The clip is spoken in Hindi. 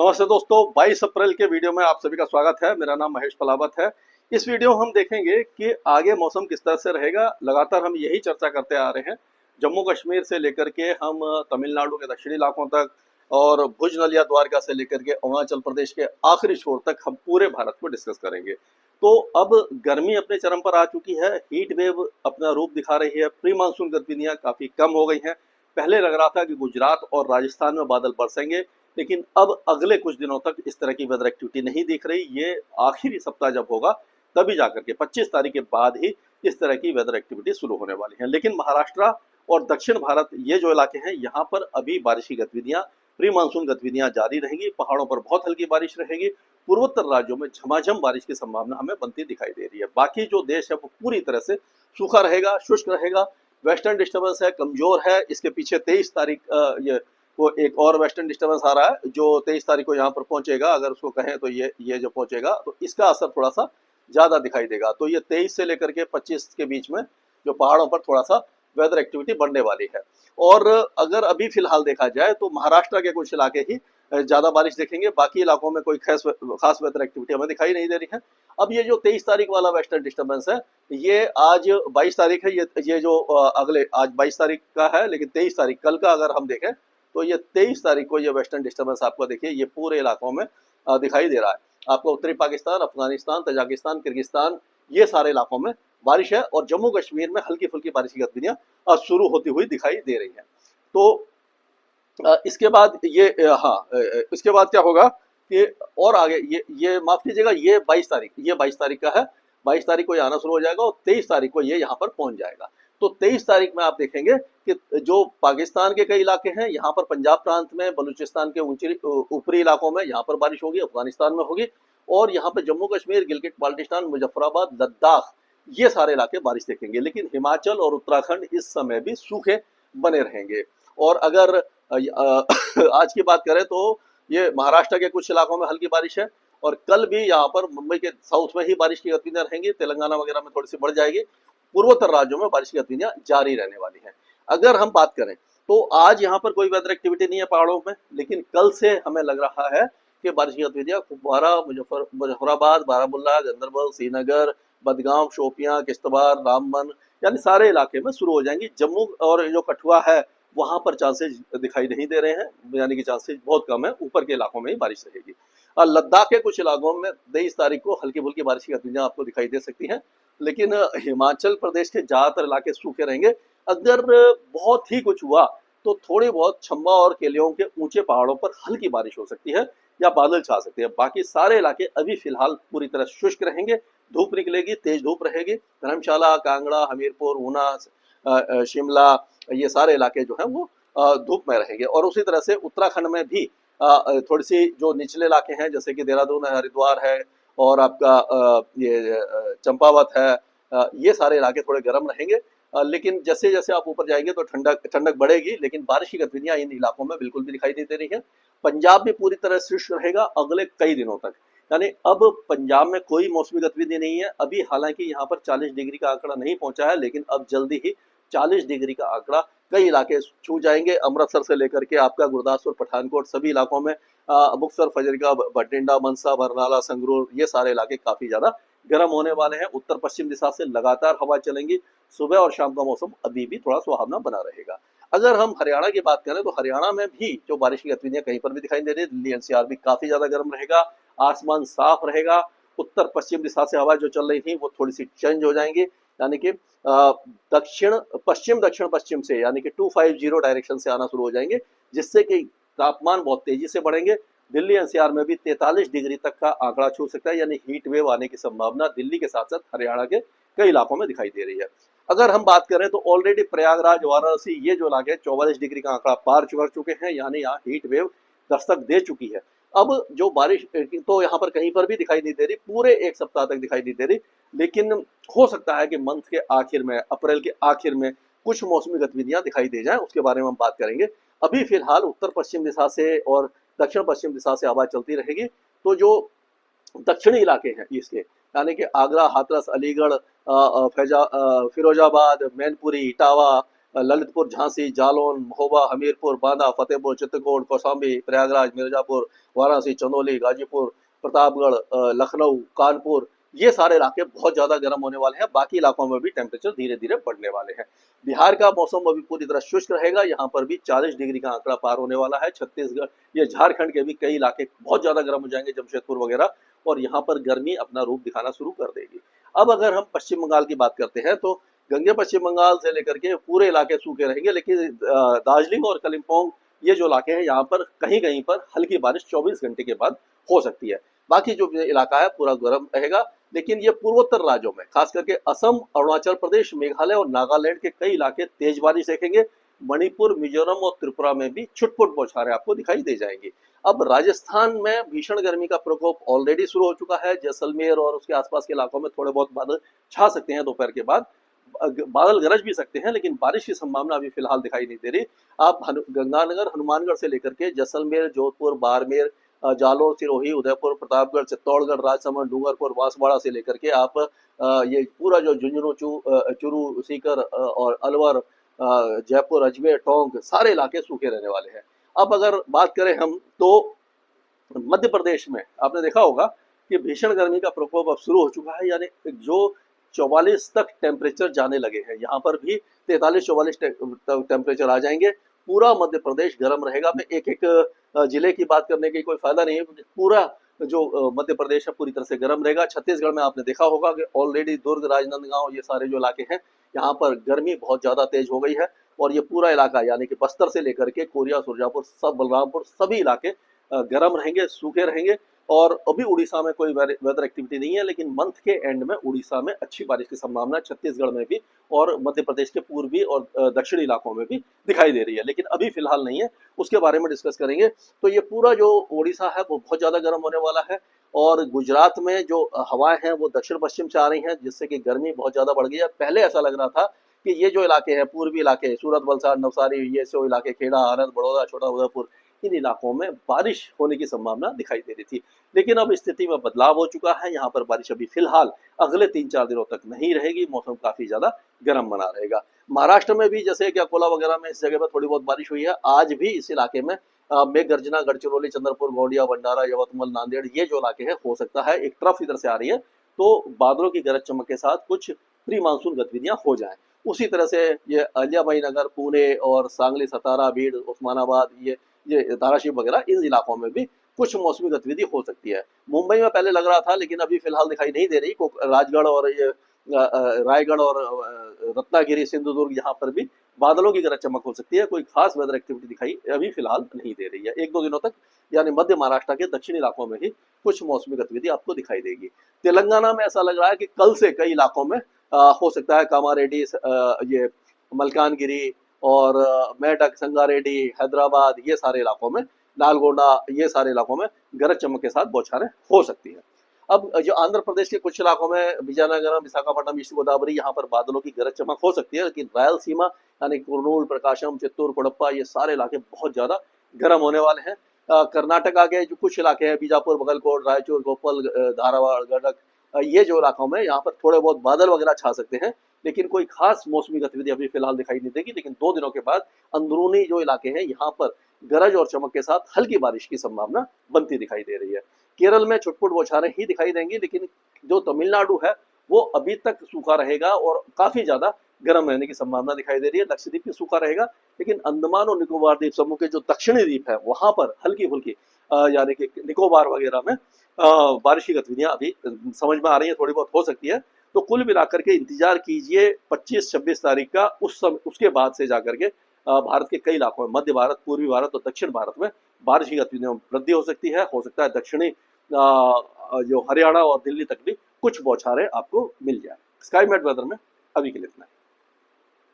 नमस्ते दोस्तों, 22 अप्रैल के वीडियो में आप सभी का स्वागत है। मेरा नाम महेश पलावत है। इस वीडियो में हम देखेंगे कि आगे मौसम किस तरह से रहेगा। लगातार हम यही चर्चा करते आ रहे हैं, जम्मू कश्मीर से लेकर के हम तमिलनाडु के दक्षिणी इलाकों तक और भुज नलिया द्वारका से लेकर के अरुणाचल प्रदेश के आखिरी छोर तक हम पूरे भारत को डिस्कस करेंगे। तो अब गर्मी अपने चरम पर आ चुकी है, हीट वेव अपना रूप दिखा रही है, प्री मानसून गतिविधियां काफी कम हो गई हैं। पहले लग रहा था कि गुजरात और राजस्थान में बादल बरसेंगे, लेकिन अब अगले कुछ दिनों तक इस तरह की वेदर एक्टिविटी नहीं दिख रही। ये आखिरी सप्ताह जब होगा तभी जाकर के 25 तारीख के बाद ही इस तरह की वेदर एक्टिविटी शुरू होने वाली है। लेकिन महाराष्ट्र और दक्षिण भारत ये जो इलाके हैं, यहाँ पर अभी बारिश की गतिविधियां, प्री मानसून गतिविधियां जारी रहेंगी। पहाड़ों पर बहुत हल्की बारिश रहेगी। पूर्वोत्तर राज्यों में झमाझम बारिश की संभावना हमें बनती दिखाई दे रही है। बाकी जो देश है वो पूरी तरह से सूखा रहेगा, शुष्क रहेगा। वेस्टर्न डिस्टर्बेंस है, कमजोर है। इसके पीछे 23 तारीख ये वो एक और वेस्टर्न डिस्टर्बेंस आ रहा है जो 23 तारीख को यहाँ पर पहुंचेगा। अगर उसको कहें तो ये जो पहुंचेगा तो इसका असर थोड़ा सा ज्यादा दिखाई देगा। तो ये 23 से लेकर के 25 के बीच में जो पहाड़ों पर थोड़ा सा वेदर एक्टिविटी बढ़ने वाली है। और अगर अभी फिलहाल देखा जाए तो महाराष्ट्र के कुछ इलाके ही ज्यादा बारिश देखेंगे। बाकी इलाकों में कोई खास वेदर एक्टिविटी हमें दिखाई नहीं दे रही है। अब ये जो 23 तारीख वाला वेस्टर्न डिस्टर्बेंस है, ये आज 22 तारीख है। ये जो अगले आज 22 तारीख का है, लेकिन 23 तारीख कल का अगर हम देखें तो ये 23 तारीख को ये वेस्टर्न डिस्टर्बेंस आपको देखिए ये पूरे इलाकों में दिखाई दे रहा है। आपको उत्तरी पाकिस्तान, अफगानिस्तान, तजाकिस्तान, किर्गिस्तान, ये सारे इलाकों में बारिश है और जम्मू कश्मीर में हल्की फुल्की बारिश की गतिविधियां शुरू होती हुई दिखाई दे रही है। तो इसके बाद ये इसके बाद क्या होगा कि और आगे ये माफ कीजिएगा, ये 22 तारीख का है। 22 तारीख को ये आना शुरू हो जाएगा और 23 तारीख को ये यहाँ पर पहुंच जाएगा। तो 23 तारीख में आप देखेंगे कि जो पाकिस्तान के कई इलाके हैं, यहाँ पर पंजाब प्रांत में, बलूचिस्तान के ऊपरी इलाकों में यहाँ पर बारिश होगी, अफगानिस्तान में होगी। और यहाँ पर जम्मू कश्मीर, गिलगित बाल्टिस्तान, मुजफ्फराबाद, लद्दाख, ये सारे इलाके बारिश देखेंगे। लेकिन हिमाचल और उत्तराखंड इस समय भी सूखे बने रहेंगे। और अगर आज की बात करें तो ये महाराष्ट्र के कुछ इलाकों में हल्की बारिश है और कल भी यहाँ पर मुंबई के साउथ में ही बारिश की गतिविधियां रहेंगी। तेलंगाना वगैरह में थोड़ी सी बढ़ जाएगी। पूर्वोत्तर राज्यों में बारिश की गतिविधियां जारी रहने वाली हैं। अगर हम बात करें तो आज यहाँ पर कोई वेदर एक्टिविटी नहीं है पहाड़ों में, लेकिन कल से हमें लग रहा है कि बारिश की गतिविधियां कुपवारा, मुजफ्फराबाद, बारामुल्ला, गंदरबल, श्रीनगर, बदगाम, शोपियां, किश्तवाड़, रामबन, यानी सारे इलाके में शुरू हो जाएंगी। जम्मू और जो कठुआ है वहां पर चांसेस दिखाई नहीं दे रहे हैं, यानी कि चांसेस बहुत कम है। ऊपर के इलाकों में ही बारिश रहेगी। और लद्दाख के कुछ इलाकों में 23 तारीख को हल्की फुल्की बारिश की गतिविधियां आपको दिखाई दे सकती हैं। लेकिन हिमाचल प्रदेश के ज्यादातर इलाके सूखे रहेंगे। अगर बहुत ही कुछ हुआ तो थोड़ी बहुत चंबा और केलियों के ऊंचे पहाड़ों पर हल्की बारिश हो सकती है या बादल छा सकते हैं। बाकी सारे इलाके अभी फिलहाल पूरी तरह शुष्क रहेंगे। धूप निकलेगी, तेज धूप रहेगी। धर्मशाला, कांगड़ा, हमीरपुर, ऊना, शिमला, ये सारे इलाके जो हैं वो धूप में रहेंगे। और उसी तरह से उत्तराखंड में भी थोड़ी सी जो निचले इलाके हैं, जैसे कि देहरादून है, हरिद्वार है और आपका ये चंपावत है, ये सारे इलाके थोड़े गर्म रहेंगे। लेकिन जैसे जैसे आप ऊपर जाएंगे तो ठंडक बढ़ेगी, लेकिन बारिश की गतिविधियां इन इलाकों में बिल्कुल भी दिखाई नहीं दे रही है। पंजाब भी पूरी तरह शुष्क रहेगा अगले कई दिनों तक। यानी अब पंजाब में कोई मौसमी गतिविधि नहीं है अभी। हालांकि यहाँ पर 40 डिग्री का आंकड़ा नहीं पहुंचा है, लेकिन अब जल्दी ही 40 डिग्री का आंकड़ा कई इलाके छू जाएंगे। अमृतसर से लेकर के आपका गुरदासपुर, पठानकोट, सभी इलाकों में मुक्तसर, फजरिका, बठिंडा, मनसा, बरनाला, संगरूर, ये सारे इलाके काफी ज्यादा गर्म होने वाले हैं। उत्तर पश्चिम दिशा से लगातार हवा चलेंगी। सुबह और शाम का मौसम अभी भी थोड़ा सुहावना बना रहेगा। अगर हम हरियाणा की बात करें तो हरियाणा में भी जो बारिश की गतिविधियां कहीं पर भी दिखाई दे रही है। दिल्ली एनसीआर भी काफी ज्यादा गर्म रहेगा। आसमान साफ रहेगा। उत्तर पश्चिम दिशा से हवा जो चल रही थी वो थोड़ी सी चेंज हो जाएंगी, यानी कि दक्षिण पश्चिम से, यानी कि 250 डायरेक्शन से आना शुरू हो जाएंगे, जिससे कि तापमान बहुत तेजी से बढ़ेंगे। दिल्ली एनसीआर में भी 43 डिग्री तक का आंकड़ा छू सकता है, यानी हीट वेव आने की संभावना दिल्ली के साथ साथ हरियाणा के कई इलाकों में दिखाई दे रही है। अगर हम बात करें तो ऑलरेडी प्रयागराज, वाराणसी, ये जो इलाके 44 डिग्री का आंकड़ा पार कर चुके हैं, यानी यहाँ हीट वेव दस्तक दे चुकी है। अब जो बारिश तो यहाँ पर कहीं पर भी दिखाई नहीं दे रही, पूरे एक सप्ताह तक दिखाई नहीं दे रही। लेकिन हो सकता है कि मंथ के आखिर में, अप्रैल के आखिर में कुछ मौसमी गतिविधियां दिखाई दे जाएं। उसके बारे में हम बात करेंगे। अभी फिलहाल उत्तर पश्चिम दिशा से और दक्षिण पश्चिम दिशा से हवा चलती रहेगी। तो जो दक्षिणी इलाके हैं इसके, यानी कि आगरा, हाथरस, अलीगढ़, फिरोजाबाद, मैनपुरी, इटावा, ललितपुर, झांसी, जालौन, महोबा, हमीरपुर, बांदा, फतेहपुर, चित्रकूट, कौशाम्बी, प्रयागराज, मिर्जापुर, वाराणसी, चंदौली, गाजीपुर, प्रतापगढ़, लखनऊ, कानपुर, ये सारे इलाके बहुत ज्यादा गर्म होने वाले हैं। बाकी इलाकों में भी टेम्परेचर धीरे धीरे बढ़ने वाले हैं। बिहार का मौसम अभी पूरी तरह शुष्क रहेगा, यहाँ पर भी 40 डिग्री का आंकड़ा पार होने वाला है। छत्तीसगढ़, ये झारखंड के भी कई इलाके बहुत ज्यादा गर्म हो जाएंगे, जमशेदपुर वगैरह, और यहाँ पर गर्मी अपना रूप दिखाना शुरू कर देगी। अब अगर हम पश्चिम बंगाल की बात करते हैं तो गंगे पश्चिम बंगाल से लेकर के पूरे इलाके सूखे रहेंगे, लेकिन दार्जिलिंग और कलिम्पोंग, ये जो इलाके हैं यहाँ पर कहीं कहीं पर हल्की बारिश 24 घंटे के बाद हो सकती है। बाकी जो इलाका है पूरा गर्म रहेगा। लेकिन ये पूर्वोत्तर राज्यों में, खास करके असम, अरुणाचल प्रदेश, मेघालय और नागालैंड के कई इलाके तेज बारिश देखेंगे। मणिपुर, मिजोरम और त्रिपुरा में भी छुटपुट बौछारें आपको दिखाई दे जाएंगी। अब राजस्थान में भीषण गर्मी का प्रकोप ऑलरेडी शुरू हो चुका है। जैसलमेर और उसके आसपास के इलाकों में थोड़े बहुत बादल छा सकते हैं दोपहर के बाद, बादल गरज भी सकते हैं, लेकिन बारिश की संभावना अभी फिलहाल दिखाई नहीं दे रही। आप गंगानगर, हनुमानगढ़ से लेकर के जैसलमेर, जोधपुर, बाड़मेर, जालोर, सिरोही, उदयपुर, प्रतापगढ़, चित्तौड़गढ़, राजसमंद, डूंगरपुर, बांसवाड़ा से लेकर के आप ये पूरा जो झुंझुनू, चुरू, सीकर और अलवर, जयपुर, अजमेर, टोंक, सारे इलाके सूखे रहने वाले हैं। अब अगर बात करें हम तो मध्य प्रदेश में आपने देखा होगा कि भीषण गर्मी का प्रकोप अब शुरू हो चुका है, यानी जो 44 तक टेम्परेचर जाने लगे हैं। यहाँ पर भी 43-44 टेम्परेचर आ जाएंगे। पूरा मध्य प्रदेश गर्म रहेगा। मैं एक एक जिले की बात करने की कोई फायदा नहीं है, पूरा जो मध्य प्रदेश है पूरी तरह से गर्म रहेगा। छत्तीसगढ़ में आपने देखा होगा कि ऑलरेडी दुर्ग, राजनांदगांव, ये सारे जो इलाके हैं यहाँ पर गर्मी बहुत ज्यादा तेज हो गई है, और ये पूरा इलाका यानी कि बस्तर से लेकर के कोरिया, सुरजापुर, सब बलरामपुर, सभी इलाके गर्म रहेंगे, सूखे रहेंगे। और अभी उड़ीसा में कोई वेदर एक्टिविटी नहीं है, लेकिन मंथ के एंड में उड़ीसा में अच्छी बारिश की संभावना छत्तीसगढ़ में भी और मध्य प्रदेश के पूर्वी और दक्षिणी इलाकों में भी दिखाई दे रही है, लेकिन अभी फिलहाल नहीं है। उसके बारे में डिस्कस करेंगे। तो ये पूरा जो उड़ीसा है वो बहुत ज्यादा गर्म होने वाला है, और गुजरात में जो हवाएं हैं वो दक्षिण पश्चिम से आ रही हैं, जिससे कि गर्मी बहुत ज्यादा बढ़ गई है। पहले ऐसा लग रहा था कि ये जो इलाके हैं, पूर्वी इलाके, सूरत, वलसाड़, नवसारी, ये सो इलाके, खेड़ा, आनंद, बड़ौदा, छोटा उदयपुर, इन इलाकों में बारिश होने की संभावना दिखाई दे रही थी। लेकिन अब स्थिति में बदलाव हो चुका है। यहाँ पर बारिश अभी फिलहाल अगले 3-4 दिनों तक नहीं रहेगी। मौसम काफी ज्यादा गर्म बना रहेगा। महाराष्ट्र में भी जैसे कि अकोला वगैरह में इस जगह पर थोड़ी बहुत बारिश हुई है। आज भी इस इलाके में मेघ गर्जना, गढ़चिरौली, चंद्रपुर, गोंडिया, भंडारा, यवतमाल, नांदेड़, ये जो इलाके हैं, हो सकता है एक ट्रफ इधर से आ रही है तो बादलों की गरज चमक के साथ कुछ प्री मानसून गतिविधियां हो जाएं। उसी तरह से ये अहिल्याबाई नगर, पुणे और सांगली, सतारा, बीड़, उस्मानाबाद, ये धाराशिव वगैरह, इन इलाकों में भी कुछ मौसमी गतिविधि हो सकती है। मुंबई में पहले लग रहा था, लेकिन अभी फिलहाल दिखाई नहीं दे रही। राजगढ़ और ये रायगढ़ और रत्नागिरी, सिंधुदुर्ग, यहाँ पर भी बादलों की गरज चमक हो सकती है। कोई खास वेदर एक्टिविटी दिखाई अभी फिलहाल नहीं दे रही है। 1-2 दिनों तक यानी मध्य महाराष्ट्र के दक्षिणी इलाकों में ही कुछ मौसमी गतिविधि आपको दिखाई देगी। तेलंगाना में ऐसा लग रहा है कि कल से कई इलाकों में हो सकता है कामारेड्डी, ये मलकानगिरी और मेडक, संगारेड्डी, हैदराबाद, ये सारे इलाकों में, नालगोंडा, ये सारे इलाकों में गरज चमक के साथ बौछारें हो सकती है। अब जो आंध्र प्रदेश के कुछ इलाकों में, विजयनगरम, विशाखापट्टनम, ईस्ट गोदावरी, यहाँ पर बादलों की गरज चमक हो सकती है, लेकिन रायलसीमा यानी कुर्नूल, प्रकाशम, चित्तूर, कोडप्पा, ये सारे इलाके बहुत ज्यादा गर्म होने वाले हैं। कर्नाटका के जो कुछ इलाके हैं, बीजापुर, बगलकोट, रायचूर, कोप्पल, धारावाड़, गदग, ये जो इलाकों में, यहाँ पर थोड़े बहुत बादल वगैरह छा सकते हैं, लेकिन कोई खास मौसमी गतिविधि अभी फिलहाल दिखाई नहीं देगी। लेकिन 2 दिनों के बाद अंदरूनी जो इलाके हैं, यहाँ पर गरज और चमक के साथ हल्की बारिश की संभावना बनती दिखाई दे रही है। केरल में छुटपुट बौछारें ही दिखाई देंगी, लेकिन जो तमिलनाडु है वो अभी तक सूखा रहेगा और काफी ज्यादा गर्म रहने की संभावना दिखाई दे रही है। लक्षद्वीप भी सूखा रहेगा, लेकिन अंडमान और निकोबार द्वीप समूह के जो दक्षिणी द्वीप है, वहां पर हल्की फुल्की यानी कि निकोबार वगैरह में बारिश की गतिविधियां अभी समझ में आ रही है, थोड़ी बहुत हो सकती है। तो कुल मिलाकर के इंतजार कीजिए 25-26 तारीख का, उसके बाद से जाकर के भारत के कई इलाकों में, मध्य भारत, पूर्वी भारत और दक्षिण भारत में बारिश की गतिविधियों में वृद्धि हो सकती है। हो सकता है दक्षिणी जो हरियाणा और दिल्ली तक भी कुछ बौछारें आपको मिल जाए। स्काई मेट वेदर में अभी के लिए इतना।